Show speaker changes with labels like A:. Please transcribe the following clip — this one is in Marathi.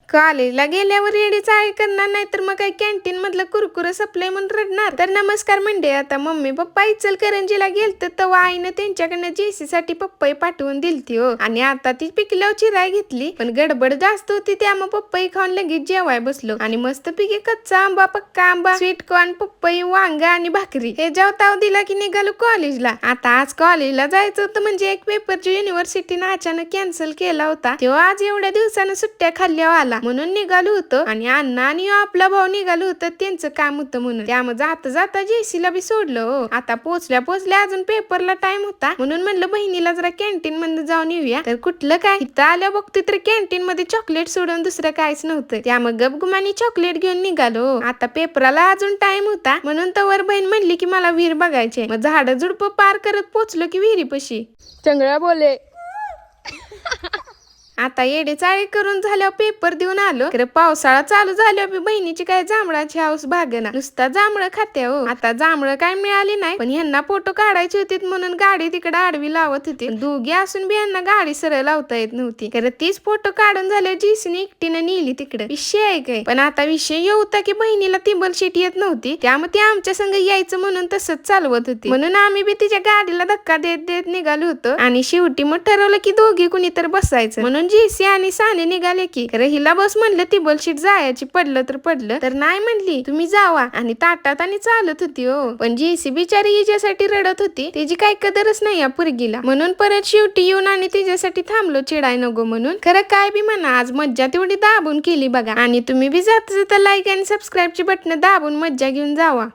A: कॉलेजला गेल्यावर येडी चाळी करणार नाही तर मग काही कॅन्टीन मधलं कुरकुर सप्लाय म्हणून रडणार. तर नमस्कार मंडळी, आता मम्मी पप्पा इचलकरंजीला गेलत तेव्हा आईने त्यांच्याकडनं जेसी साठी पप्पाई पाठवून दिलती हो. आणि आता ती पिकल्यावर चिराय घेतली, पण गडबड जास्त होती त्यामुळे पप्पाई खाऊन लगेच जेवाय बसलो. आणि मस्त पिके कच्चा आंबा, पक्का आंबा, स्वीट कॉर्न, पप्पाई, वांग आणि भाकरी हे जेवताव दिला की निघालो कॉलेजला. आता आज कॉलेजला जायचं होतं, म्हणजे एक पेपरची युनिव्हर्सिटीनं अचानक कॅन्सल केला होता. तेव्हा आज एवढ्या दिवसानं सुट्ट्या खाल्ल्या आला म्हणून निघालो होतो. आणि अण्णा आणि आपला भाऊ निघालो होतं, त्यांचं काम होतं म्हणून. त्यामुळे जाता जाता जेसीला बी सोडलं हो. आता पोचल्या अजून पेपरला टाइम होता म्हणून म्हणलं बहिणीला जरा कॅन्टीन मध्ये जाऊन येऊया. तर कुठलं काय, इथं आल्या बघते तर कॅन्टीन मध्ये चॉकलेट सोडून दुसरं काहीच नव्हतं. त्यामुळे गपगुमानी चॉकलेट घेऊन निघालो. आता पेपराला अजून टाइम होता म्हणून तवर बहीण म्हणली की मला विहीर बघायचे. मग झाडं झुडपं पार करत पोचलो की विहिरीपाशी.
B: चंगळा बोले.
A: आता येडे चाळी करून झाल्यावर पेपर देऊन आलो. खरं पावसाळा चालू झाल्यावर बहिणीची काय जांभळाची हाऊस भागना, नुसता जांभळं खाते हो. आता जांभळं काय मिळाली नाही, पण ह्यांना फोटो काढायचे होते म्हणून गाडी तिकडे आडवी लावत होती. दोघी असून बी यांना गाडी सरळ लावता येत नव्हती. खरं तीच फोटो काढून झाल्यावर जीसीने एकटीने नेली तिकडे. विषय आहे काय, पण आता विषय येऊ होता की बहिणीला तिंबल शीट येत नव्हती, त्यामुळे ती आमच्या संग यायचं म्हणून तसंच चालवत होती. म्हणून आम्ही बी तिच्या गाडीला धक्का देत देत निघालो होतो. आणि शेवटी मग ठरवलं की दोघी कुणी तर बसायचं म्हणून जेसी आणि साने निघाले की. खरं हिला बस म्हणलं ती बलशीट जायची, पडलं तर नाही म्हणली तुम्ही जावा, आणि ताटात आणि चालत होती हो. पण जेसी बिचारी हिच्यासाठी रडत होती, तिची काही कदरच नाही या पुरगीला. म्हणून परत शेवटी येऊन आणि तिच्यासाठी थांबलो चिडाय नको म्हणून. खरं काय बी म्हणा, आज मज्जा तेवढी दाबून केली बघा. आणि तुम्ही बी जाता जाता लाईक आणि सबस्क्राईबची बटन दाबून मज्जा घेऊन जावा.